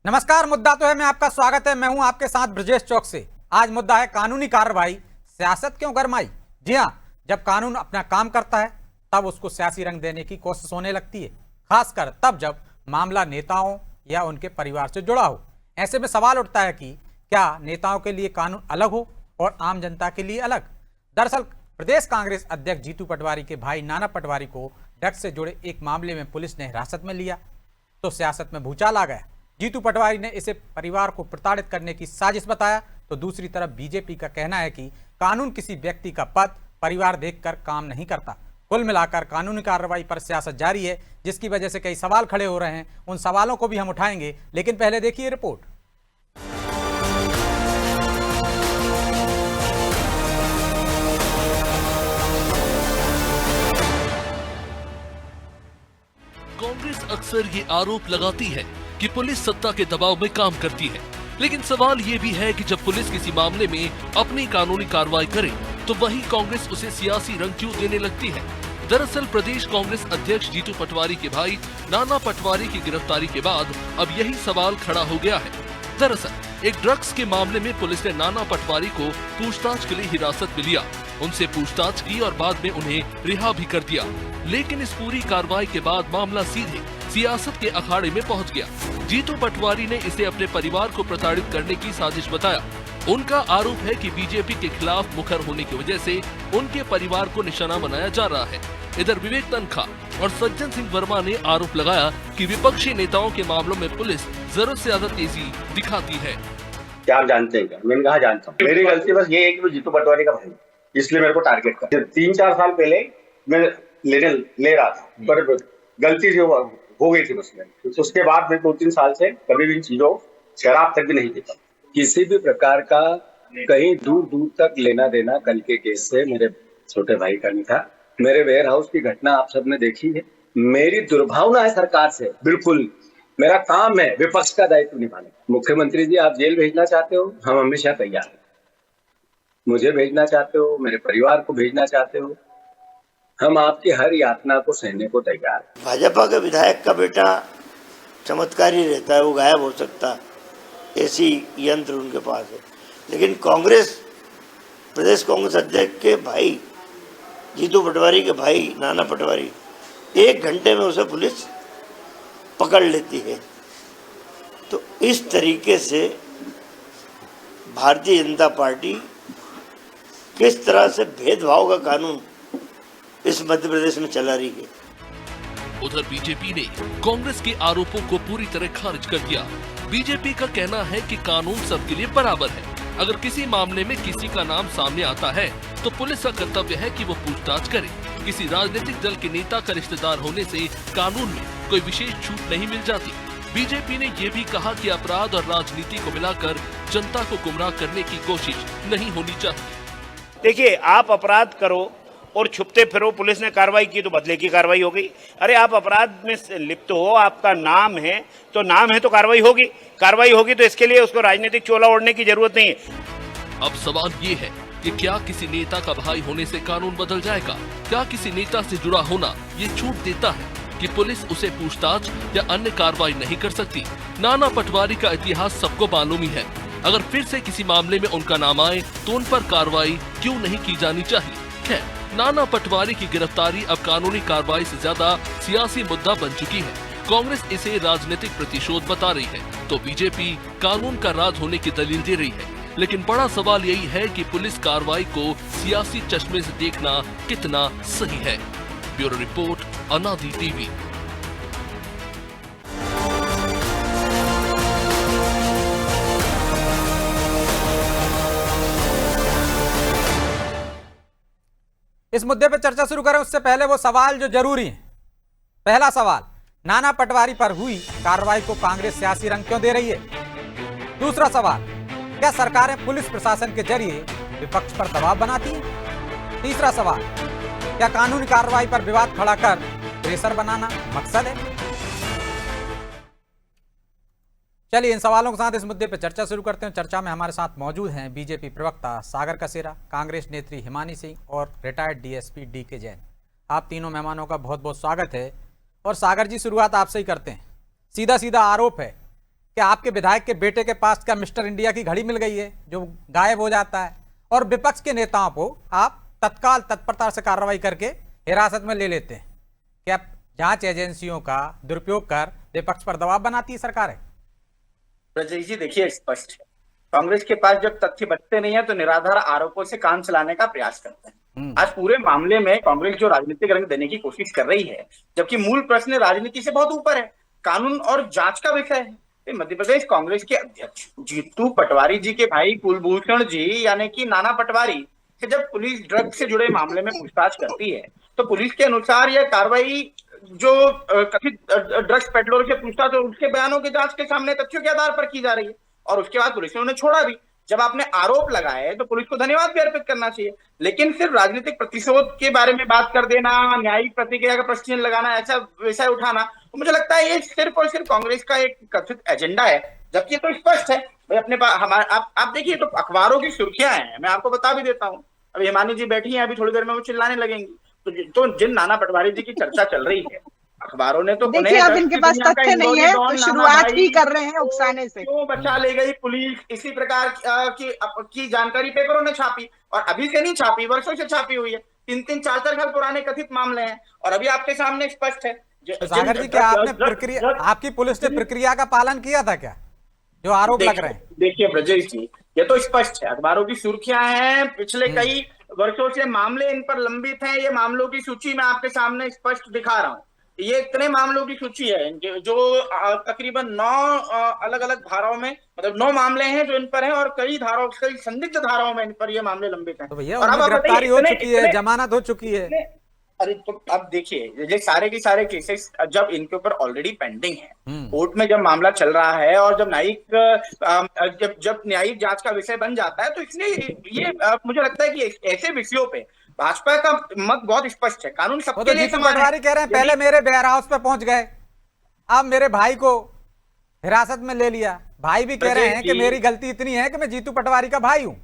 नमस्कार। मुद्दा तो है मैं आपका स्वागत है। मैं हूं आपके साथ ब्रजेश चौक से। आज मुद्दा है कानूनी कार्रवाई, सियासत क्यों गरमाई। जी हां, जब कानून अपना काम करता है तब उसको सियासी रंग देने की कोशिश होने लगती है, खासकर तब जब मामला नेताओं या उनके परिवार से जुड़ा हो। ऐसे में सवाल उठता है कि क्या नेताओं के लिए कानून अलग हो और आम जनता के लिए अलग। दरअसल प्रदेश कांग्रेस अध्यक्ष जीतू पटवारी के भाई नाना पटवारी को ड्रग्स से जुड़े एक मामले में पुलिस ने हिरासत में लिया तो सियासत में भूचाल आ गया। जीतू पटवारी ने इसे परिवार को प्रताड़ित करने की साजिश बताया, तो दूसरी तरफ बीजेपी का कहना है कि कानून किसी व्यक्ति का पद परिवार देखकर काम नहीं करता। कुल मिलाकर कानूनी कार्रवाई पर सियासत जारी है, जिसकी वजह से कई सवाल खड़े हो रहे हैं। उन सवालों को भी हम उठाएंगे, लेकिन पहले देखिए रिपोर्ट। कांग्रेस अक्सर ये आरोप लगाती है कि पुलिस सत्ता के दबाव में काम करती है, लेकिन सवाल ये भी है कि जब पुलिस किसी मामले में अपनी कानूनी कार्रवाई करे तो वही कांग्रेस उसे सियासी रंग क्यों देने लगती है। दरअसल प्रदेश कांग्रेस अध्यक्ष जीतू पटवारी के भाई नाना पटवारी की गिरफ्तारी के बाद अब यही सवाल खड़ा हो गया है। दरअसल एक ड्रग्स के मामले में पुलिस ने नाना पटवारी को पूछताछ के लिए हिरासत में लिया, उनसे पूछताछ की और बाद में उन्हें रिहा भी कर दिया। लेकिन इस पूरी कार्रवाई के बाद मामला सीधे सियासत के अखाड़े में पहुंच गया। जीतू पटवारी ने इसे अपने परिवार को प्रताड़ित करने की साजिश बताया। उनका आरोप है कि बीजेपी के खिलाफ मुखर होने की वजह से उनके परिवार को निशाना बनाया जा रहा है। इधर विवेक तनखा और सज्जन सिंह वर्मा ने आरोप लगाया कि विपक्षी नेताओं के मामलों में पुलिस जरूरत से ज्यादा तेजी दिखाती है। क्या आप जानते हैं क्या? मैंने कहा जानता हूँ। मेरी गलती बस ये है कि मैं जीतू पटवारी का भाई, इसलिए मेरे को टारगेट कर 3-4 साल पहले मैं ले रहा था, पर गलती जो हो गई थी बस में। तो उसके बाद मैं 2-3 साल से कभी भी इन चीजों शराब तक भी नहीं पीता। किसी भी प्रकार का कहीं दूर दूर तक लेना देना कल के केस से मेरे छोटे भाई का नहीं था। मेरे वेयर हाउस की घटना आप सबने देखी है। मेरी दुर्भावना है सरकार से, बिल्कुल मेरा काम है विपक्ष का दायित्व निभाने। मुख्यमंत्री जी, आप जेल भेजना चाहते हो, हम हमेशा तैयार हैं। मुझे भेजना चाहते हो, मेरे परिवार को भेजना चाहते हो, हम आपकी हर यातना को सहने को तैयार हैं। भाजपा के विधायक का बेटा चमत्कारी रहता है, वो गायब हो सकता, ऐसी यंत्र उनके पास है। लेकिन कांग्रेस प्रदेश कांग्रेस अध्यक्ष के भाई जीतू पटवारी के भाई नाना पटवारी 1 घंटे में उसे पुलिस पकड़ लेती है। तो इस तरीके से भारतीय जनता पार्टी किस तरह से भेदभाव का कानून इस मध्य प्रदेश में चला रही है। उधर बीजेपी ने कांग्रेस के आरोपों को पूरी तरह खारिज कर दिया। बीजेपी का कहना है कि कानून सबके लिए बराबर है। अगर किसी मामले में किसी का नाम सामने आता है तो पुलिस का कर्तव्य है कि वो पूछताछ करे। किसी राजनीतिक दल के नेता का रिश्तेदार होने से कानून में कोई विशेष छूट नहीं मिल जाती। बीजेपी ने ये भी कहा कि अपराध और राजनीति को मिलाकर जनता को गुमराह करने की कोशिश नहीं होनी चाहिए। देखिए, आप अपराध करो और छुपते फिरो, पुलिस ने कार्रवाई की तो बदले की कार्रवाई हो गई। अरे आप अपराध में लिप्त हो, आपका नाम है तो कार्रवाई होगी। कार्रवाई होगी तो इसके लिए उसको राजनीतिक चोला ओढ़ने की जरूरत नहीं है। अब सवाल ये है कि क्या किसी नेता का भाई होने से कानून बदल जाएगा? क्या किसी नेता से जुड़ा होना ये छूट देता है कि पुलिस उसे पूछताछ या अन्य कार्रवाई नहीं कर सकती? नाना पटवारी का इतिहास सबको मालूम ही है। अगर फिर से किसी मामले में उनका नाम आए तो उन पर कार्रवाई क्यों नहीं की जानी चाहिए? खैर, नाना पटवारी की गिरफ्तारी अब कानूनी कार्रवाई से ज्यादा सियासी मुद्दा बन चुकी है। कांग्रेस इसे राजनीतिक प्रतिशोध बता रही है तो बीजेपी कानून का राज होने की दलील दे रही है। लेकिन बड़ा सवाल यही है कि पुलिस कार्रवाई को सियासी चश्मे से देखना कितना सही है। ब्यूरो रिपोर्ट, अनादि टीवी। इस मुद्दे पर चर्चा शुरू करें उससे पहले वो सवाल जो जरूरी हैं। पहला सवाल, नाना पटवारी पर हुई कार्रवाई को कांग्रेस सियासी रंग क्यों दे रही है? दूसरा सवाल, क्या सरकारें पुलिस प्रशासन के जरिए विपक्ष पर दबाव बनाती हैं? तीसरा सवाल, क्या कानूनी कार्रवाई पर विवाद खड़ा कर प्रेशर बनाना मकसद है? चलिए इन सवालों के साथ इस मुद्दे पर चर्चा शुरू करते हैं। चर्चा में हमारे साथ मौजूद हैं बीजेपी प्रवक्ता सागर कसेरा, कांग्रेस नेत्री हिमानी सिंह और रिटायर्ड डीएसपी डी.के. जैन। आप तीनों मेहमानों का बहुत बहुत स्वागत है। और सागर जी, शुरुआत आपसे ही करते हैं। सीधा सीधा आरोप है कि आपके विधायक के बेटे के पास क्या मिस्टर इंडिया की घड़ी मिल गई है जो गायब हो जाता है, और विपक्ष के नेताओं को आप तत्काल तत्परता से कार्रवाई करके हिरासत में ले लेते हैं। क्या जांच एजेंसियों का दुरुपयोग कर विपक्ष पर दबाव बनाती है सरकार? ब्रजेश जी देखिए, स्पष्ट है, कांग्रेस के पास जब तथ्य बचते नहीं है तो निराधार आरोपों से काम चलाने का प्रयास करते हैं। आज पूरे मामले में कांग्रेस जो राजनीतिक रंग देने की कोशिश कर रही है, जबकि मूल प्रश्न राजनीति से बहुत ऊपर है, कानून और जांच का विषय है। मध्य प्रदेश कांग्रेस के अध्यक्ष जीतू पटवारी जी के भाई कुलभूषण जी यानी कि नाना पटवारी से जब पुलिस ड्रग्स से जुड़े मामले में पूछताछ करती है तो पुलिस के अनुसार यह कार्रवाई जो कथित ड्रग्स पेडलर से पूछताछ और उसके बयानों की जांच के सामने तथ्यों के आधार पर की जा रही है, और उसके बाद पुलिस ने उन्हें छोड़ा भी। जब आपने आरोप लगाए तो पुलिस को धन्यवाद भी अर्पित करना चाहिए, लेकिन सिर्फ राजनीतिक प्रतिशोध के बारे में बात कर देना, न्यायिक प्रतिक्रिया का प्रश्न लगाना, ऐसा विषय उठाना, तो मुझे लगता है ये सिर्फ और सिर्फ कांग्रेस का एक कथित एजेंडा है, जबकि ये तो स्पष्ट है भाई अपने पास हमारे आप देखिए, तो अखबारों की सुर्खियां हैं, मैं आपको बता भी देता हूँ। अभी हिमानी जी बैठी हैं, अभी थोड़ी देर में वो चिल्लाने लगेंगी, तो जिन नाना पटवारी जी की चर्चा चल रही है अखबारों ने तो देखिए अब इनके पास तथ्य नहीं है तो शुरुआत ही कर रहे हैं उकसाने से। क्यों बचा ले गई पुलिस, इसी प्रकार की जानकारी पेपरों ने छापी, और अभी से नहीं छापी, वर्षों से छापी हुई है। 3-3, 4-4 साल पुराने कथित मामले हैं और अभी आपके सामने स्पष्ट है। सागर जी, क्या आपने प्रक्रिया, आपकी पुलिस ने प्रक्रिया का पालन किया था क्या, जो आरोप लग रहे हैं? देखिए ब्रजेश जी, ये तो स्पष्ट है, अखबारों की सुर्खियां हैं, पिछले कई वर्षों से मामले इन पर लंबित हैं। ये मामलों की सूची मैं आपके सामने स्पष्ट दिखा रहा हूँ। ये इतने मामलों की सूची है जो तकरीबन 9 अलग अलग धाराओं में, मतलब 9 मामले हैं जो इन पर हैं, और कई धाराओं, कई संदिग्ध धाराओं में इन पर ये मामले लंबित हैं। तो भैया उनकी गिरफ्तारी हो चुकी है, जमानत हो चुकी है। अरे तो अब देखिए, ये सारे के सारे केसेस जब इनके ऊपर ऑलरेडी पेंडिंग है, कोर्ट में जब मामला चल रहा है और जब न्यायिक जांच का विषय बन जाता है, तो इसलिए ये मुझे लगता है कि ऐसे विषयों पे भाजपा का मत बहुत स्पष्ट है। कानून सबके लिए समान है। पटवारी कह रहे हैं पहले मेरे वेयर हाउस पे पहुंच गए, अब मेरे भाई को हिरासत में ले लिया। भाई भी कह रहे हैं कि मेरी गलती इतनी है कि मैं जीतू पटवारी का भाई हूं।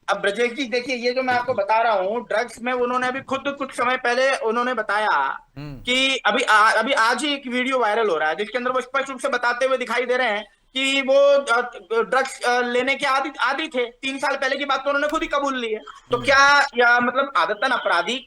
अब ब्रजेश जी देखिए, ये जो मैं आपको बता रहा हूँ, ड्रग्स में उन्होंने अभी खुद कुछ समय पहले उन्होंने बताया कि अभी आज ही एक वीडियो वायरल हो रहा है जिसके अंदर वो स्पष्ट रूप से बताते हुए दिखाई दे रहे हैं कि वो ड्रग्स लेने के आदी थे। 3 साल पहले की बात तो उन्होंने खुद ही कबूल ली है। तो क्या मतलब आदतन अपराधी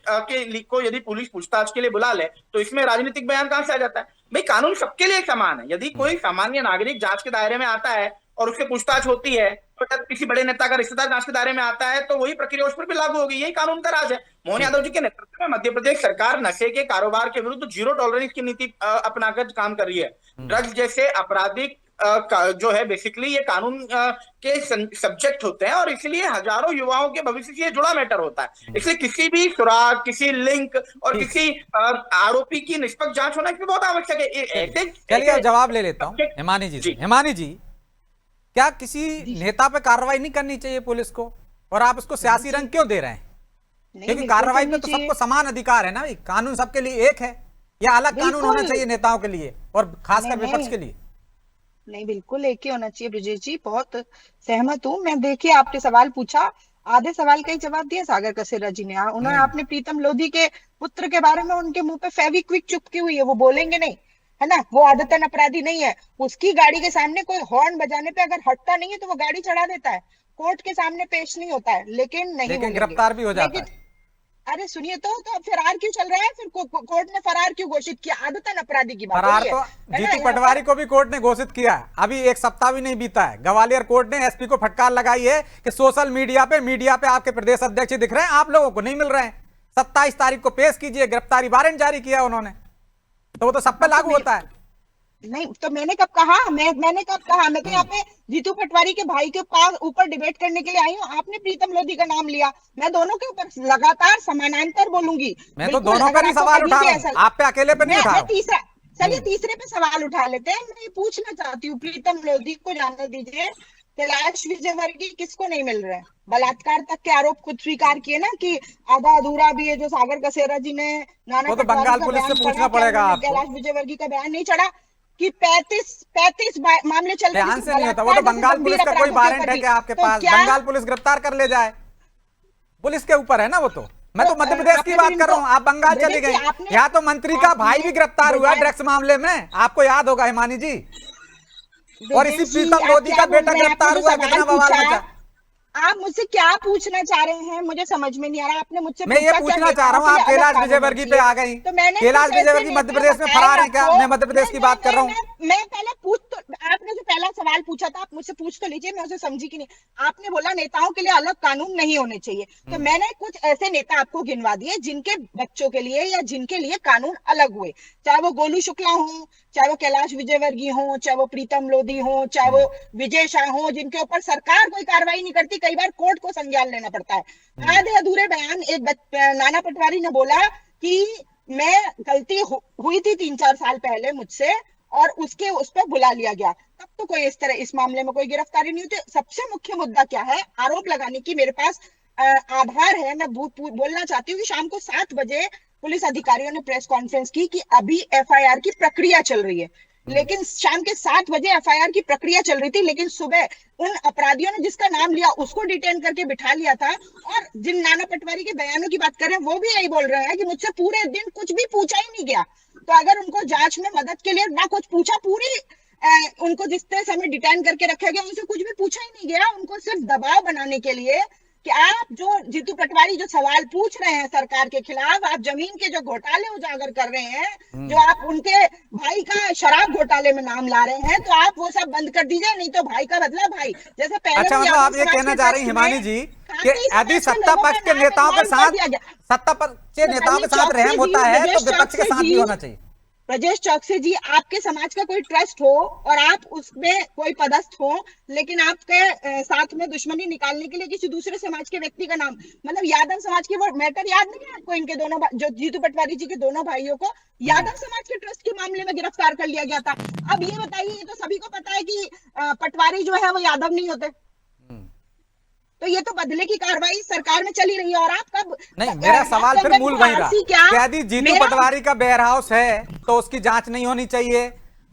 को यदि पुलिस पूछताछ के लिए बुला ले तो इसमें राजनीतिक बयान कहां से आ जाता है? भाई कानून सबके लिए समान है। यदि कोई सामान्य नागरिक जांच के दायरे में आता है और उससे पूछताछ होती है, तो किसी बड़े नेता का रिश्तेदार जांच के दायरे में आता है तो वही प्रक्रिया उस पर भी लागू होगी। यही कानून का राज है। मोहन यादव जी के नेतृत्व में मध्य प्रदेश सरकार नशे के कारोबार के विरुद्ध 0 टॉलरेंस की नीति अपनाकर काम कर रही है। ड्रग्स जैसे आपराधिक जो है बेसिकली ये कानून के सब्जेक्ट होते हैं, और इसलिए हजारों युवाओं के भविष्य से ये जुड़ा मैटर होता है। इसलिए किसी भी सुराग, किसी लिंक और किसी आरोपी की निष्पक्ष जांच होना इसमें बहुत आवश्यक है। चलिए जवाब ले लेता हूँ हिमानी जी से। हिमानी जी, क्या किसी नेता पे कार्रवाई नहीं करनी चाहिए पुलिस को, और आप उसको सियासी रंग क्यों दे रहे हैं? क्योंकि कार्रवाई में तो सबको समान अधिकार है ना भाई, कानून सबके लिए एक है, या अलग कानून होना चाहिए नेताओं के लिए और खासकर विपक्ष के लिए? नहीं, बिल्कुल एक ही होना चाहिए ब्रजेश जी, बहुत सहमत हूँ मैं। देखिए आपने सवाल पूछा, आधे सवाल का ही जवाब दिया सागर कसेरा जी ने। उन्होंने आपने प्रीतम लोधी के पुत्र के बारे में, उनके मुंह पे फेविक्विक चिपकी हुई है, वो बोलेंगे नहीं, है ना, वो आदतन अपराधी नहीं है। उसकी गाड़ी के सामने कोई हॉर्न बजाने पे अगर हटता नहीं है तो वो गाड़ी चढ़ा देता है, कोर्ट के सामने पेश नहीं होता है, लेकिन गिरफ्तार भी हो जाता है। अरे सुनिए, तो फरार क्यों चल रहा है फिर? कोर्ट ने फरार क्यों घोषित किया? आदतन अपराधी की बात फरार तो जीतू पटवारी को भी कोर्ट ने घोषित किया है। अभी 1 सप्ताह भी नहीं बीता है, ग्वालियर कोर्ट ने एसपी को फटकार लगाई है कि सोशल मीडिया पे आपके प्रदेश अध्यक्ष दिख रहे हैं, आप लोगों को नहीं मिल रहे हैं, 27 तारीख को पेश कीजिए। गिरफ्तारी वारंट जारी किया उन्होंने, तो वो तो सब पे लागू होता है। नहीं तो मैंने कब कहा? मैंने कब कहा? मैं तो यहाँ पे जीतू पटवारी के भाई के पास ऊपर डिबेट करने के लिए आई हूँ। आपने प्रीतम लोधी का नाम लिया, मैं दोनों के ऊपर लगातार समानांतर बोलूंगी। मैं तो दोनों पर ही सवाल उठा रहा हूँ, आप पे अकेले पे नहीं उठा रहा हूँ। चलिए तीसरे पे सवाल उठा लेते हैं। मैं ये पूछना चाहती हूँ, प्रीतम लोधी को जानने दीजिए, कैलाश विजयवर्गीय किसको नहीं मिल रहे हैं? बलात्कार तक के आरोप खुद स्वीकार किए ना कि आधा अधूरा भी है, जो सागर कसेरा जी ने नाना तो बंगाल पुलिस से पूछना पड़ेगा आपको। कैलाश विजयवर्गीय का बयान नहीं चढ़ा कि 35 मामले चल रहे ध्यान से नहीं होता। वो तो बंगाल पुलिस का कोई वारंट है क्या आपके पास? बंगाल पुलिस गिरफ्तार कर ले जाए, पुलिस के ऊपर है ना वो तो। मैं तो मध्य प्रदेश की बात कर रहा हूँ, आप बंगाल चले गए। यहाँ तो मंत्री का भाई भी गिरफ्तार हुआ ड्रग्स मामले में, आपको याद होगा हिमानी जी। और इसी प्रीतम लोधी का बेटा गिरफ्तार हुआ, कितना बवाल मचा। आप मुझसे क्या पूछना चाह रहे हैं मुझे समझ में नहीं आ रहा। आपने मुझसे मैं ये पूछना चाह रहा हूँ, आप कैलाश विजयवर्गीय पे आ गई। तो मैंने कैलाश विजयवर्गीय मध्य प्रदेश में फरार है क्या? मैं मध्य प्रदेश की बात कर रहा हूँ। मैं पहले पूछ तो, आपने जो पहला सवाल पूछा था आप मुझसे पूछ तो लीजिए, मैं उसे समझी कि नहीं। आपने बोला नेताओं के लिए अलग कानून नहीं होने चाहिए, तो मैंने कुछ ऐसे नेता आपको गिनवा दिए जिनके बच्चों के लिए या जिनके लिए कानून अलग हुए, चाहे वो गोलू शुक्ला हो, चाहे वो कैलाश विजयवर्गीय हो, चाहे वो प्रीतम लोधी हो, चाहे वो विजय शाह हो, जिनके ऊपर सरकार कोई कार्रवाई नहीं करती, कई बार कोर्ट को संज्ञान लेना पड़ता है। आधे अधूरे बयान एक नाना पटवारी ने बोला कि मैं गलती हुई थी 3-4 साल पहले मुझसे और उस पर बुला लिया गया, तब तो कोई इस तरह इस मामले में कोई गिरफ्तारी नहीं होती। सबसे मुख्य मुद्दा क्या है, आरोप लगाने की मेरे पास आधार है। मैं बोलना चाहती हूँ कि शाम को 7 बजे पुलिस अधिकारियों ने प्रेस कॉन्फ्रेंस की कि अभी एफआईआर की प्रक्रिया चल रही है, लेकिन शाम के 7 बजे एफआईआर की प्रक्रिया चल रही थी, लेकिन सुबह उन अपराधियों ने जिसका नाम लिया उसको डिटेन करके बिठा लिया था। और जिन नाना पटवारी के बयानों की बात कर रहे हैं वो भी यही बोल रहे हैं कि मुझसे पूरे दिन कुछ भी पूछा ही नहीं गया। तो अगर उनको जांच में मदद के लिए ना कुछ पूछा, उनको जिस समय डिटेन करके रखा गया उनसे कुछ भी पूछा ही नहीं गया, उनको सिर्फ दबाव बनाने के लिए कि आप जो जीतू पटवारी जो सवाल पूछ रहे हैं सरकार के खिलाफ, आप जमीन के जो घोटाले उजागर कर रहे हैं, जो आप उनके भाई का शराब घोटाले में नाम ला रहे हैं, तो आप वो सब बंद कर दीजिए, नहीं तो भाई का बदला भाई। जैसे पहले अच्छा, मतलब आप ये कहना चाह रही हैं हिमानी जी कि यदि सत्ता पक्ष के नेताओं के साथ रहम होता है तो विपक्ष के साथ भी होना चाहिए। ब्रजेश चौकसी जी, आपके समाज का कोई ट्रस्ट हो और आप उसमें कोई पदस्थ हो, लेकिन आपके साथ में दुश्मनी निकालने के लिए किसी दूसरे समाज के व्यक्ति का नाम, मतलब यादव समाज के, वो मैटर याद नहीं है आपको? इनके दोनों जो जीतू पटवारी जी के दोनों भाइयों को यादव समाज के ट्रस्ट के मामले में गिरफ्तार कर लिया गया था। अब ये बताइए, ये तो सभी को पता है कि पटवारी जो है वो यादव नहीं होते, तो ये तो बदले की कार्रवाई सरकार में चली रही है। और आप कब नहीं, मेरा सवाल फिर मूल वही रहा, यदि जीतू पटवारी का वेयर हाउस है तो उसकी जांच नहीं होनी चाहिए,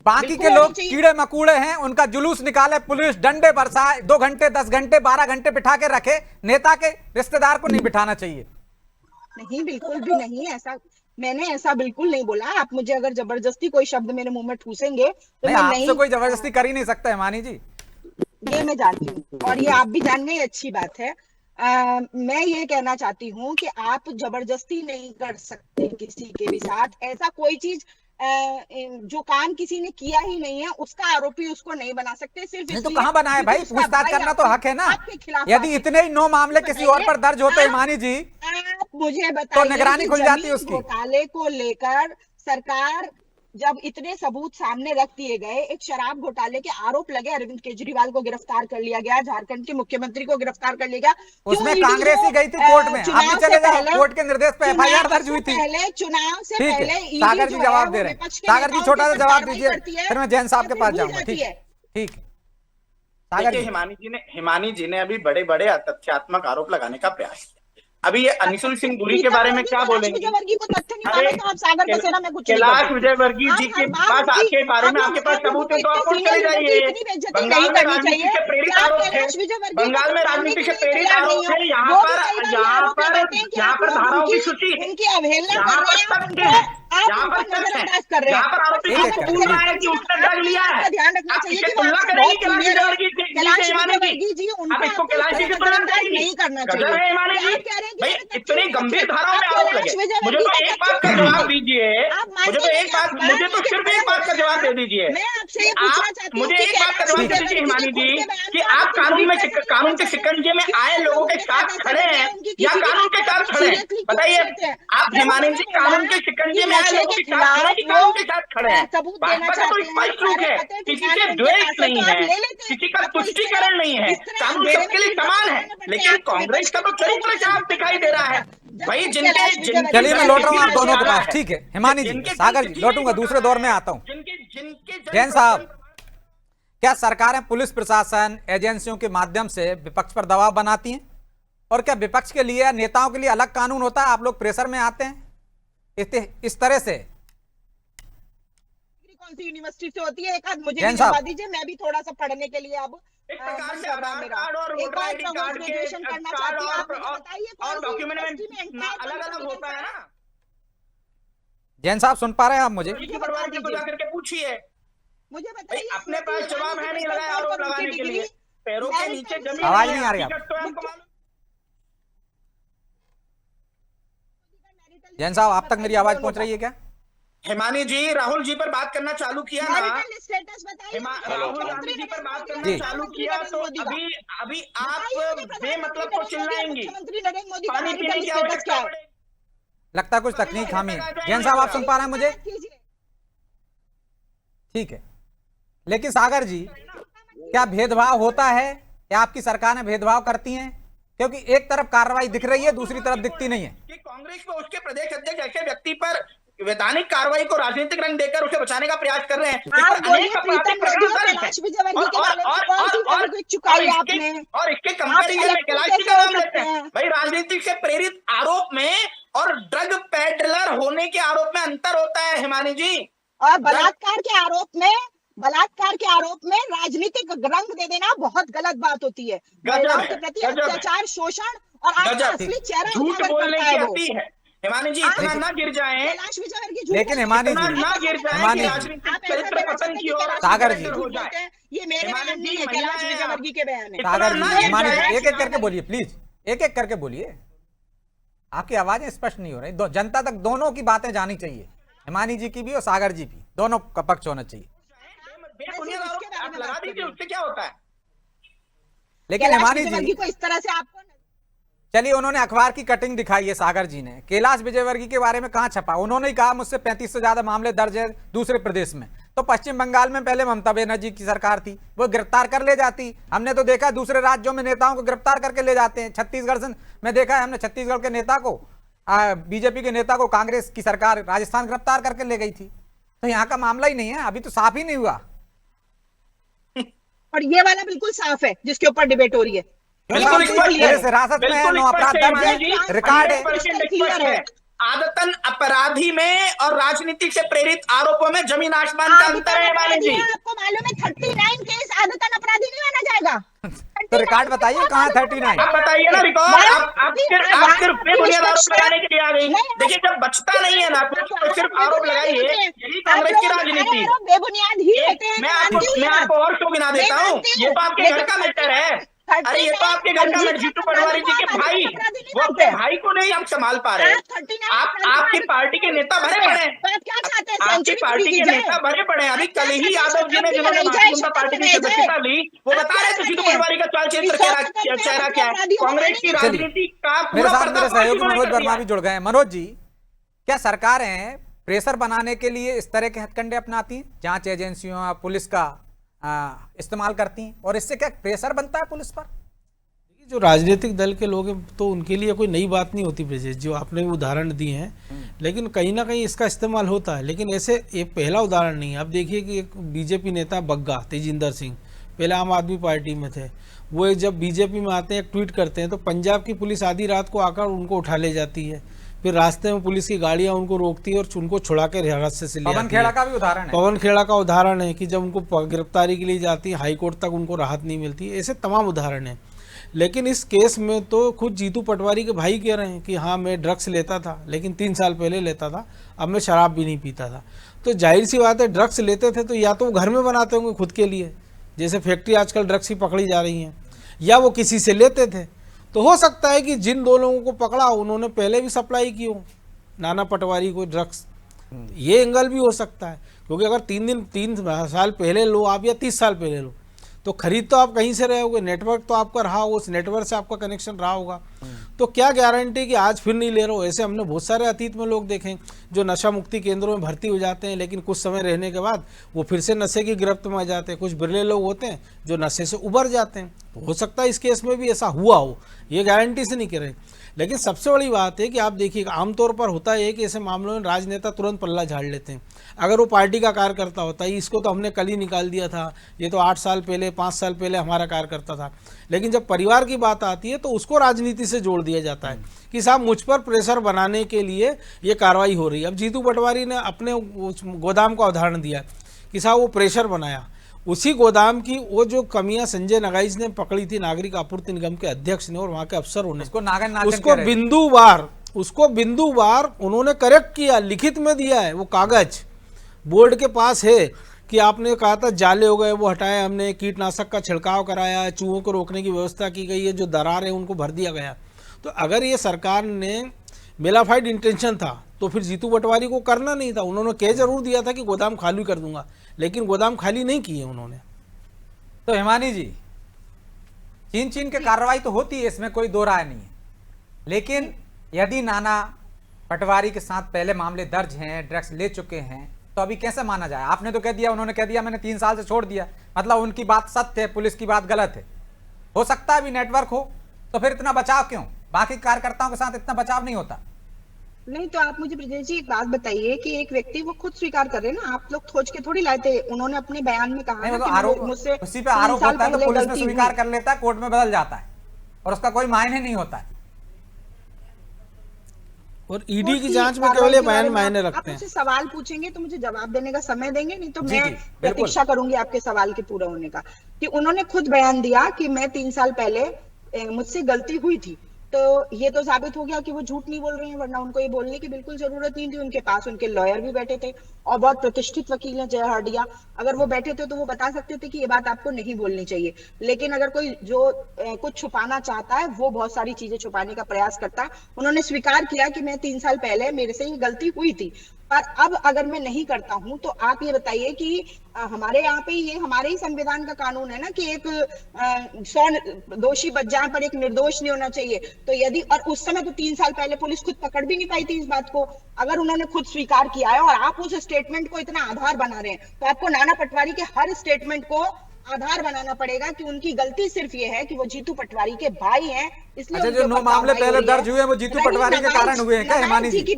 बाकी के लोग कीड़े मकूड़े हैं, उनका जुलूस निकाले पुलिस, डंडे बरसाए, 2 घंटे 10 घंटे 12 घंटे बिठा के रखे, नेता के रिश्तेदार को नहीं बिठाना चाहिए। नहीं, बिल्कुल भी नहीं, मैंने ऐसा बिल्कुल नहीं बोला। आप मुझे अगर जबरदस्ती कोई शब्द मेरे मुंह में ठूसेंगे तो मैं आपसे कोई जबरदस्ती कर ही नहीं सकता हिमानी जी, ये मैं जानती हूँ और ये आप भी जान गए, अच्छी बात है। मैं ये कहना चाहती हूँ कि आप जबरदस्ती नहीं कर सकते किसी के भी साथ, ऐसा कोई चीज जो काम किसी ने किया ही नहीं है उसका आरोपी उसको नहीं बना सकते। सिर्फ नहीं तो कहाँ बनाए भाई, पूछताछ करना तो हक है ना। यदि इतने ही 9 मामले किसी और पर दर्ज होते हिमानी जी, आप मुझे बताइए तो निगरानी खुल जाती है उसकी। घोटाले को लेकर सरकार जब इतने सबूत सामने रख दिए गए, एक शराब घोटाले के आरोप लगे, अरविंद केजरीवाल को गिरफ्तार कर लिया गया, झारखंड के मुख्यमंत्री को गिरफ्तार कर लिया गया, उसमें कांग्रेस ही गई थी कोर्ट में, आप भी चले जाओ, कोर्ट के निर्देश पे एफआईआर दर्ज हुई थी। पहले चुनाव से पहले सागर जी जवाब दे रहे हैं, सागर जी छोटा सा जवाब दीजिए, फिर मैं जैन साहब के पास जाऊंगा। ठीक है सागर जी। हिमानी जी ने अभी बड़े बड़े तथ्यात्मक आरोप लगाने का प्रयास किया। अभी ये अनिशुल सिंह गुरी के बारे में क्या बोलेंगे? कैलाश विजयवर्गीय जी के पास के बारे में आपके पास सबूत है तो आप उठ चले जाइए। बंगाल में राजनीति से प्रेरित आरोप है, बंगाल में राजनीति से प्रेरित आरोप है। यहाँ पर धाराओं की सूची, यहाँ पर तथ्य है, यहाँ पर तथ्य है, यहाँ पर आरोपी है कि उसने ड्रग लिया है। आप इससे तुलना करेंगे कैलाश विजयवर्गीय जी? आप इसको कैलाश जी से तुलना करेंगे? गजब है हिमानी जी, भाई इतनी गंभीर धाराओं में आरोप लगे। मुझे तो एक बात का जवाब दीजिए, मुझे तो सिर्फ एक बात का जवाब दे दीजिए। आप मुझे एक बात का जवाब दे दीजिए हिमानी जी कि आप कानून के शिकंजे में आए लोगों के साथ खड़े हैं या कानून के साथ खड़े हैं? बताइए आप हिमानी जी, कानून के शिकंजे में आए लोगों के साथ खड़े कि कानून के साथ खड़े हैं? भाजपा का तो स्पष्ट रूप है, किसी से द्वेष नहीं है, किसी का तुष्टीकरण नहीं है, कानून सबके लिए समान है। लेकिन कांग्रेस का तो चरित्र साफ दिखाई दे रहा है भाई। चलिए मैं लौट रहा हूँ आप दोनों के पास, ठीक है हिमानी जी, सागर जी लौटूंगा, दूसरे दौर में आता हूँ। जैन साहब, क्या सरकारें पुलिस प्रशासन एजेंसियों के माध्यम से विपक्ष पर दबाव बनाती हैं, और क्या विपक्ष के लिए नेताओं के लिए अलग कानून होता है? आप लोग प्रेशर में आते हैं इस तरह से? कौन सी यूनिवर्सिटी से होती है? एक आध मुझे बता दीजिए, मैं भी थोड़ा सा पढ़ने के लिए अब एक प्रकार से आधार कार्ड और वोटर आईडी कार्ड और डॉक्यूमेंट में अलग-अलग होता है ना। जैन साहब सुन पा रहे हैं आप मुझे? जाकर के पूछिए, मुझे भाई बताइए, अपने पास जवाब है नहीं लगाया आरोप लगाने के लिए, पैरों के नीचे जमीन आवाज है, नहीं आ रही हकीकत तो है हमको मालूम। जैन साहब, आप तक मेरी आवाज पहुंच रही है क्या? हिमानी जी राहुल जी पर बात करना चालू किया ना, मैरिटल स्टेटस बताइए। राहुल गांधी जी पर बात करना जी। चालू किया तो अभी आप बेमतलब को चिल्लाएंगी, मुख्यमंत्री नरेंद्र मोदी का पानी पीने मैरिटल की स्टेटस आवश्यकता क्या है? पड़ेगी। लगता है कुछ तकनीक खामी है। जैन साहब, आप सुन पा रहे हैं मुझे? कीजिए। ठीक है, लेकिन सागर जी, क्या भेदभाव होता है? क्या आपकी सरकारें भेदभाव करती हैं? क्योंकि एक तरफ कार्रवाई दिख रही है, दूसरी तरफ दिखती नहीं है। कि कांग्रेस में उसके प्रदेश अध्यक्ष ऐसे व्यक्ति पर वैधानिक कार्रवाई को राजनीतिक रंग देकर उसे बचाने का प्रयास कर रहे हैं। आप बोलिए प्रीतम लोधी और कैलाश विजयवर्गीय के बारे में कौन सी जबरदस्ती चुकाई आपने? और इसके कंपैरिजन में कैलाश जी का नाम लेते हैं। भाई राजनीतिक से प्रेरित आरोप में और ड्रग पेडलर होने के आरोप में अंतर होता है हिमानी जी। और बलात्कार के आरोप में राजनीतिक रंग दे देना बहुत गलत बात होती है। महिलाओं के प्रति अत्याचार, शोषण और आपका असली चेहरा झूठ बोलने की हती है हिमानी जी, इतना ना गिर जाए। कैलाश विजयवर्गीय झूठ लेकिन हिमानी इतना जी, ना गिर जाए हिमानी कि जी, राजनीतिक चरित्र पतन की ओर सागर जी, हो जाए। ये मेरे बयान नहीं है, कैलाश विजयवर्गीय के बयान है। सागर जी, ना हिमानी जाए। जी, एक एक करके बोलिए प्लीज, एक एक करके बोलिए। आपकी आवाजें स्पष्ट नहीं हो रही। जनता तक दोनों की बातें जानी चाहिए, हिमानी जी की भी और सागर जी की, दोनों का पक्ष होना चाहिए। बेबुनियाद आरोप आप लगा दीजिए, उससे क्या होता है? लेकिन कैलाश हिमानी विजयवर्गीय जी, को इस तरह से आपको चलिए, उन्होंने अखबार की कटिंग दिखाई है सागर जी ने। कैलाश विजयवर्गीय के बारे में कहां छपा? उन्होंने ही कहा मुझसे 35 से ज्यादा मामले दर्ज है दूसरे प्रदेश में। तो पश्चिम बंगाल में पहले ममता बनर्जी की सरकार थी, वो गिरफ्तार कर ले जाती। हमने तो देखा दूसरे राज्यों में नेताओं को गिरफ्तार करके ले जाते हैं। छत्तीसगढ़ से में देखा है हमने, छत्तीसगढ़ के नेता को, बीजेपी के नेता को कांग्रेस की सरकार राजस्थान गिरफ्तार करके ले गई थी। तो यहाँ का मामला ही नहीं है, अभी तो साफ ही नहीं हुआ। और ये वाला बिल्कुल साफ है जिसके ऊपर डिबेट हो रही है। बिल्कुल स्पष्ट है, हिरासत में है, बिल्कुल 9 अपराध स्पष्ट है दर्ज है, हिमानी जी, रिकॉर्ड है। 100% स्पष्ट है। आदतन अपराधी में और राजनीतिक से प्रेरित आरोपों में जमीन आसमान का अंतर है हिमानी जी। आपको मालूम है 39 केस आदतन अपराधी नहीं माना जाएगा। तो रिकॉर्ड बताइए कहाँ 39? आप बताइए ना रिकॉर्ड। आप सिर्फ बेबुनियाद आरोप लगाने के लिए आ गई। देखिए जब बचता नहीं है ना तो सिर्फ आरोप लगाइए, यही कांग्रेस की राजनीति। बेबुनियाद ही होते हैं। मैं आपको और शो गिना देता हूँ। ये तो आपके घर का मैटर है। अरे ये तो आपके घर का मैटर, जीतू पटवारी जी के भाई, वो अपने भाई को नहीं हम संभाल पा रहे। आपकी पार्टी के नेता भरे पड़े हैं, क्या चाहते हैं? आपकी पार्टी के नेता भरे पड़े हैं। अभी कल ही यादव जी ने जिन्होंने भारतीय जनता पार्टी की सदस्यता ली, वो बता रहे थे जीतू पटवारी का चाल क्षेत्र चेहरा क्या है। कांग्रेस की राजनीति का मेरे पूरा साथ मेरे पर्दाफाश सहयोगी उन्होंने मनोज कर दिया वर्मा है। भी जुड़ गए हैं। मनोज जी, क्या सरकारें प्रेशर बनाने के लिए इस तरह के हथकंडे अपनाती हैं, जांच एजेंसियों या पुलिस का इस्तेमाल करती हैं, और इससे क्या प्रेशर बनता है पुलिस पर? जो राजनीतिक दल के लोग हैं तो उनके लिए कोई नई बात नहीं होती ब्रजेश, जो आपने उदाहरण दिए हैं, लेकिन कहीं ना कहीं इसका इस्तेमाल होता है। लेकिन ऐसे ये पहला उदाहरण नहीं है। आप देखिए कि एक बीजेपी नेता बग्गा तेजिंदर सिंह पहले आम आदमी पार्टी में थे, वो जब बीजेपी में आते हैं एक ट्वीट करते हैं तो पंजाब की पुलिस आधी रात को आकर उनको उठा ले जाती है। फिर रास्ते में पुलिस की गाड़ियां उनको रोकती है और उनको छुड़ा के हिरासत से ले पवन जाती है। खेड़ा का भी उदाहरण है। पवन खेड़ा का उदाहरण है कि जब उनको गिरफ्तारी के लिए जाती है हाईकोर्ट तक उनको राहत नहीं मिलती। ऐसे तमाम उदाहरण हैं। लेकिन इस केस में तो खुद जीतू पटवारी के भाई कह रहे हैं कि हाँ मैं ड्रग्स लेता था, लेकिन 3 साल पहले लेता था, अब मैं शराब भी नहीं पीता था। तो जाहिर सी बात है, ड्रग्स लेते थे तो या तो वो घर में बनाते होंगे खुद के लिए, जैसे फैक्ट्री आजकल ड्रग्स की पकड़ी जा रही हैं, या वो किसी से लेते थे। तो हो सकता है कि जिन 2 लोगों को पकड़ा उन्होंने पहले भी सप्लाई की हो नाना पटवारी को ड्रग्स। ये एंगल भी हो सकता है, क्योंकि अगर 3 साल पहले लो आप या 30 साल पहले लो तो खरीद तो आप कहीं से रहे होगे, नेटवर्क तो आपका रहा होगा, उस नेटवर्क से आपका कनेक्शन रहा होगा। तो क्या गारंटी कि आज फिर नहीं ले रहे हो। ऐसे हमने बहुत सारे अतीत में लोग देखें जो नशा मुक्ति केंद्रों में भर्ती हो जाते हैं, लेकिन कुछ समय रहने के बाद वो फिर से नशे की गिरफ्त में आ जाते हैं। कुछ बिरले लोग होते हैं जो नशे से उबर जाते हैं। तो हो सकता है इस केस में भी ऐसा हुआ हो, ये गारंटी से नहीं कह रहे। लेकिन सबसे बड़ी बात है कि आप देखिए आमतौर पर होता है कि ऐसे मामलों में राजनेता तुरंत पल्ला झाड़ लेते हैं। अगर वो पार्टी का कार्यकर्ता होता है, इसको तो हमने कल ही निकाल दिया था, ये तो 8 साल पहले 5 साल पहले हमारा कार्यकर्ता था। लेकिन जब परिवार की बात आती है तो उसको राजनीति से जोड़ दिया जाता है कि साहब मुझ पर प्रेशर बनाने के लिए ये कार्रवाई हो रही है। अब जीतू पटवारी ने अपने उस गोदाम का उदाहरण दिया कि साहब वो प्रेशर बनाया, उसी गोदाम की वो जो कमियां संजय नगाइज ने पकड़ी थी नागरिक आपूर्ति निगम के अध्यक्ष ने और वहां के अफसरों ने, उसको बिंदुवार उन्होंने करेक्ट किया, लिखित में दिया है, वो कागज बोर्ड के पास है। कि आपने कहा था जाले हो गए वो हटाए हमने, कीटनाशक का छिड़काव कराया, चूहों को रोकने की व्यवस्था की गई है, जो दरार है उनको भर दिया गया। तो अगर ये सरकार ने मेलाफाइड इंटेंशन था तो फिर जीतू पटवारी को करना नहीं था। उन्होंने कह जरूर दिया था कि गोदाम खाली कर दूंगा, लेकिन गोदाम खाली नहीं किए उन्होंने। तो हिमानी जी, छीन के कार्रवाई तो होती है, इसमें कोई दो राय नहीं है, लेकिन यदि नाना पटवारी के साथ पहले मामले दर्ज हैं, ड्रग्स ले चुके हैं, तो अभी कैसे माना जाए? आपने तो कह दिया, उन्होंने कह दिया मैंने 3 साल से छोड़ दिया, मतलब उनकी बात सत्य है, पुलिस की बात गलत है। हो सकता है अभी नेटवर्क हो, तो फिर इतना बचाव क्यों? बाकी कार्यकर्ताओं के साथ इतना बचाव नहीं होता। नहीं तो आप मुझे ब्रजेश जी एक बात बताइए कि एक व्यक्ति वो खुद स्वीकार कर रहे हैं ना, आप लोग खोज के थोड़ी लाए थे। उन्होंने अपने बयान में कहा नहीं, ना तो कि आरोप मुझसे उसी पे आरोप होता है तो पुलिस में गलती स्वीकार हुई। कर लेता है, कोर्ट में बदल जाता है और उसका कोई मायने नहीं होता है। और ईडी की जांच में केवल ये बयान मायने रखते आप हैं। मुझसे सवाल पूछेंगे तो मुझे जवाब देने का समय देंगे, नहीं तो जी, मैं जी, बिल्कुल। प्रतीक्षा करूंगी आपके सवाल के पूरा होने का। कि उन्होंने खुद बयान दिया कि मैं 3 साल पहले मुझसे गलती हुई थी, तो ये तो साबित हो गया कि वो झूठ नहीं बोल रहे हैं, वरना उनको ये बोलने की बिल्कुल जरूरत नहीं थी। उनके पास उनके लॉयर भी बैठे थे और बहुत प्रतिष्ठित वकील हैं, जय हरडिया। अगर वो बैठे थे तो वो बता सकते थे कि ये बात आपको नहीं बोलनी चाहिए। लेकिन अगर कोई जो कुछ छुपाना चाहता है वो बहुत सारी चीजें छुपाने का प्रयास करता है। उन्होंने स्वीकार किया कि मैं 3 साल पहले मेरे से ये गलती हुई थी, पर अब अगर मैं नहीं करता हूं तो आप ये बताइए कि हमारे यहाँ पे ये हमारे ही संविधान का कानून है ना कि एक 100 दोषी बच जाए पर एक निर्दोष नहीं होना चाहिए। तो यदि, और उस समय तो 3 साल पहले पुलिस खुद पकड़ भी नहीं पाई थी इस बात को। अगर उन्होंने खुद स्वीकार किया है और आप उस स्टेटमेंट को इतना आधार बना रहे हैं, तो आपको नाना पटवारी के हर स्टेटमेंट को आधार बनाना पड़ेगा कि उनकी गलती सिर्फ ये है कि वो जीतू पटवारी के भाई हैं, इसलिए अच्छा, उनके जो 9 ऊपर मामले कार्रवाई पहले हुई है। दर्ज हुए हैं वो जीतू रही पटवारी के कारण हुए हैं क्या, हिमानी जी?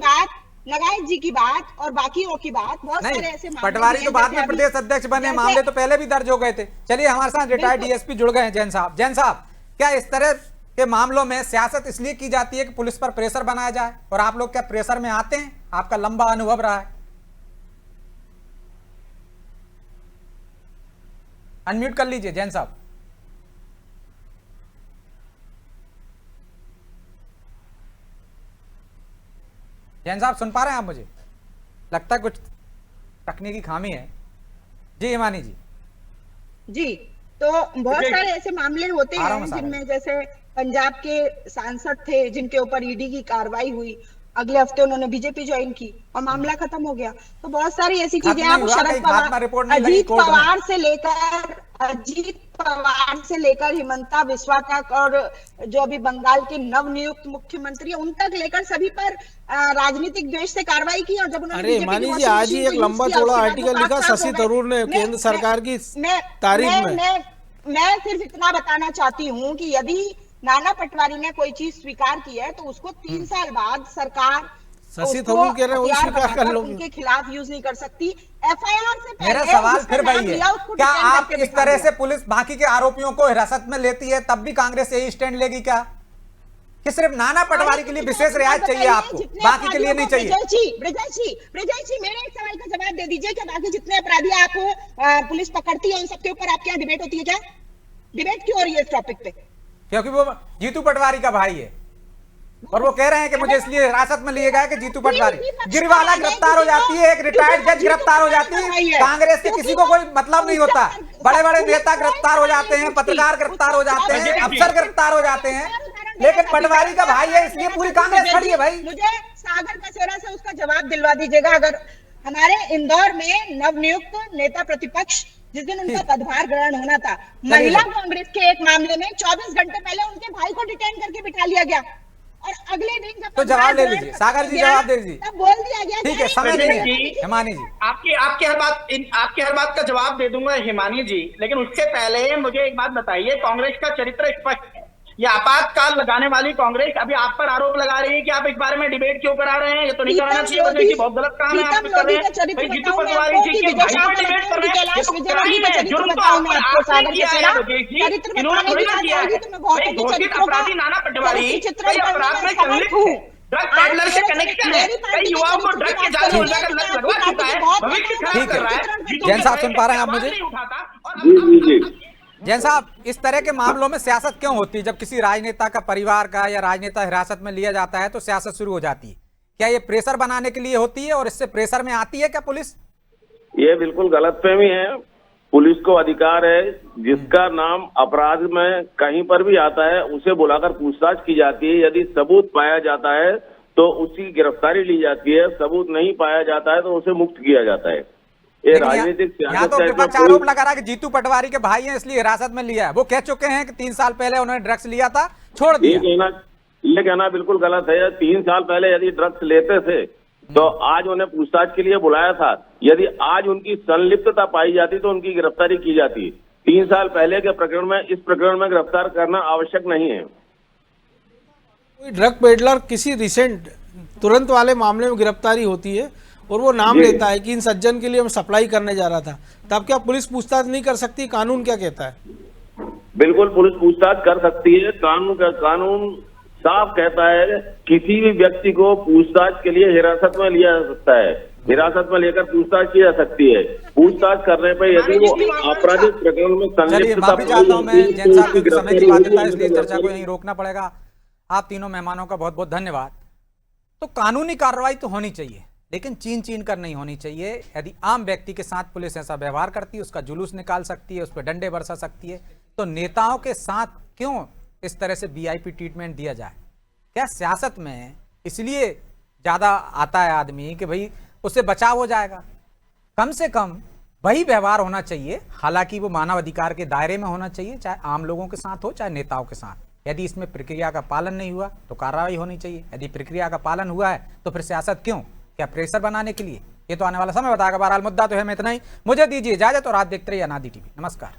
नगाइश जी की बात और बाकियों की बात, बहुत सारे नहीं, ऐसे मामले पटवारी हैं तो बाद जैसे में अभी- प्रदेश अध्यक्ष बने, जैसे- मामले तो पहले भी दर्ज हो गए थे। चलिए, हमारे साथ रिटायर्ड बिल्कुल। डीएसपी जुड़ गए हैं, जैन साहब। जैन साहब, क्या इस तरह के मामलों में सियासत इसलिए की जाती है कि पुलिस पर प्रेशर बनाया जाए, और आप लोग क्या प्रेशर में आते हैं? आपका लंबा अनुभव रहा है। अनम्यूट कर लीजिए जैन साहब। जैन साहब सुन पा रहे हैं आप मुझे? लगता है कुछ तकनीकी खामी है। जी हिमानी जी। जी, तो बहुत सारे ऐसे मामले होते आराम हैं से जिनमें जैसे पंजाब के सांसद थे जिनके ऊपर ईडी की कार्रवाई हुई, अगले हफ्ते उन्होंने बीजेपी ज्वाइन की और मामला खत्म हो गया। तो बहुत सारी ऐसी चीजें खत्म आप नहीं हुआ, शरद कहीं खात्मा रिपोर्ट नहीं लगी अजीत कोर्ट में। पवार से लेकर हिमंता बिस्वा तक और जो अभी बंगाल के नवनियुक्त मुख्यमंत्री है उन तक लेकर सभी पर राजनीतिक द्वेष से कार्रवाई की। और जब उन्होंने अरे BJP की मानी जी, washing आज ही machine एक को use लंबा किया, चौड़ा उसके बाद आर्टिकल वो लिखा 5 साल शशि हो गए। थरूर ने मैं- केंद्र सरकार की तारीफ में। मैं सिर्फ इतना बताना चाहती हूँ कि यदि नाना पटवारी ने कोई चीज स्वीकार की है तो उसको 3 साल बाद सरकार शशि उसको थरूर कह रहे हैं वही हथियार स्वीकार कर बनाकर लो। उनके खिलाफ यूज नहीं कर सकती। एफआईआर से पहले मेरा सवाल जिसका फिर नाम वही है, लिया, उसको क्या डिटेन आप करके इस बिठा तरह दिया। से पुलिस बाकी के आरोपियों को हिरासत में लेती है तब भी कांग्रेस यही स्टैंड लेगी क्या, कि सिर्फ नाना पटवारी के लिए विशेष रियायत चाहिए आपको, बाकी के लिए नहीं चाहिए? ब्रजेश जी मेरे एक सवाल का जवाब दे दीजिए कि बाकी जितने अपराधी आप पुलिस पकड़ती है उन सबके ऊपर आपके यहाँ डिबेट होती है क्या? डिबेट क्यों हो रही है इस टॉपिक पे? क्योंकि वो जीतू पटवारी का भाई है और वो कह रहे हैं कि मुझे इसलिए हिरासत में लिए गए कि जीतू पटवारी। गिरवाला गिरफ्तार हो जाती है, एक रिटायर्ड जज गिरफ्तार हो जाती है, कांग्रेस के किसी को कोई मतलब नहीं होता। बड़े बड़े नेता गिरफ्तार हो जाते हैं, पत्रकार गिरफ्तार हो जाते हैं, अफसर गिरफ्तार हो जाते हैं, लेकिन पटवारी का भाई है इसलिए पूरी कांग्रेस खड़ी है। भाई मुझे सागर कसेरा से उसका जवाब दिलवा दीजिएगा। अगर हमारे इंदौर में नवनियुक्त नेता प्रतिपक्ष जिस दिन उनका पदभार ग्रहण होना था, महिला कांग्रेस के एक मामले में 24 घंटे पहले उनके भाई को डिटेन करके बिठा लिया गया और अगले दिन जब तो जवाब ले लीजिए सागर जी, जवाब दे दीजिए। तब बोल दिया गया ठीक है, समय नहीं है हिमानी जी। आपकी हर बात का जवाब दे दूंगा हिमानी जी, लेकिन उससे पहले मुझे एक बात बताइए। कांग्रेस का चरित्र स्पष्ट है। ये आपातकाल लगाने वाली कांग्रेस अभी आप पर आरोप लगा रही है कि आप इस बारे में डिबेट क्यों करा रहे हैं। ये तो नहीं कराना चाहिए, बल्कि ये बहुत गलत काम है आप कर रहे हैं। भाई जीतू पटवारी जी के भाई पर डिबेट कर रहे हैं, ये तो क्राइम है, जुर्म तो आपने किया है ब्रजेश जी, इन्होंने थोड़ी ना किया है। भाई घोषित अपराधी नाना पटवारी कई अपराध में संलिप्त है, ड्रग पैडलर से कनेक्शन है, कई युवाओं को ड्रग के जाल में उलझाकर लत लगवा चुका है, भविष्य खराब कर रहा है। जैन साहब सुन पा रहे हैं आप मुझे? जी जैन साहब, इस तरह के मामलों में सियासत क्यों होती है? जब किसी राजनेता का परिवार का या राजनेता हिरासत में लिया जाता है तो सियासत शुरू हो जाती है। क्या ये प्रेशर बनाने के लिए होती है और इससे प्रेशर में आती है क्या पुलिस? ये बिल्कुल गलतफहमी है। पुलिस को अधिकार है, जिसका नाम अपराध में कहीं पर भी आता है उसे बुलाकर पूछताछ की जाती है। यदि सबूत पाया जाता है तो उसकी गिरफ्तारी ली जाती है, सबूत नहीं पाया जाता है तो उसे मुक्त किया जाता है। ये राजनीतिक यहाँ तो विपक्ष आरोप लगा रहा है कि जीतू पटवारी के भाई हैं इसलिए हिरासत में लिया है। वो कह चुके हैं कि 3 साल पहले उन्होंने ड्रग्स लिया था, छोड़ दिया। ये कहना बिल्कुल गलत है। 3 साल पहले यदि ड्रग्स लेते थे तो आज उन्हें पूछताछ के लिए बुलाया था। यदि आज उनकी संलिप्तता पाई जाती तो उनकी गिरफ्तारी की जाती। 3 साल पहले के प्रकरण में इस प्रकरण में गिरफ्तार करना आवश्यक नहीं है। कोई ड्रग पेडलर किसी रिसेंट तुरंत वाले मामले में गिरफ्तारी होती है और वो नाम लेता है कि इन सज्जन के लिए मैं सप्लाई करने जा रहा था, तब क्या पुलिस पूछताछ नहीं कर सकती? कानून क्या कहता है? बिल्कुल पुलिस पूछताछ कर सकती है। कानून साफ कहता है किसी भी व्यक्ति को पूछताछ के लिए हिरासत में लिया जा सकता है, हिरासत में लेकर पूछताछ की जा सकती है। पूछताछ करने पर यदि वो आपराधिक प्रकरण में संलिप्तता समय की बाध्यता है इसलिए चर्चा को यहीं रोकना पड़ेगा। आप तीनों मेहमानों का बहुत बहुत धन्यवाद। तो कानूनी कार्रवाई तो होनी चाहिए, लेकिन चीन कर नहीं होनी चाहिए। यदि आम व्यक्ति के साथ पुलिस ऐसा व्यवहार करती है, उसका जुलूस निकाल सकती है, उस पर डंडे बरसा सकती है, तो नेताओं के साथ क्यों इस तरह से वीआईपी ट्रीटमेंट दिया जाए? क्या सियासत में इसलिए ज़्यादा आता है आदमी कि भाई उससे बचाव हो जाएगा? कम से कम वही व्यवहार होना चाहिए, हालांकि वो मानव अधिकार के दायरे में होना चाहिए, चाहे आम लोगों के साथ हो चाहे नेताओं के साथ। यदि इसमें प्रक्रिया का पालन नहीं हुआ तो कार्रवाई होनी चाहिए। यदि प्रक्रिया का पालन हुआ है तो फिर सियासत क्यों? क्या प्रेशर बनाने के लिए? ये तो आने वाला समय बताएगा। बहरहाल मुद्दा तो है मैं इतना ही। मुझे दीजिए इजाजत और आप देखते रहिए अनादि टीवी। नमस्कार।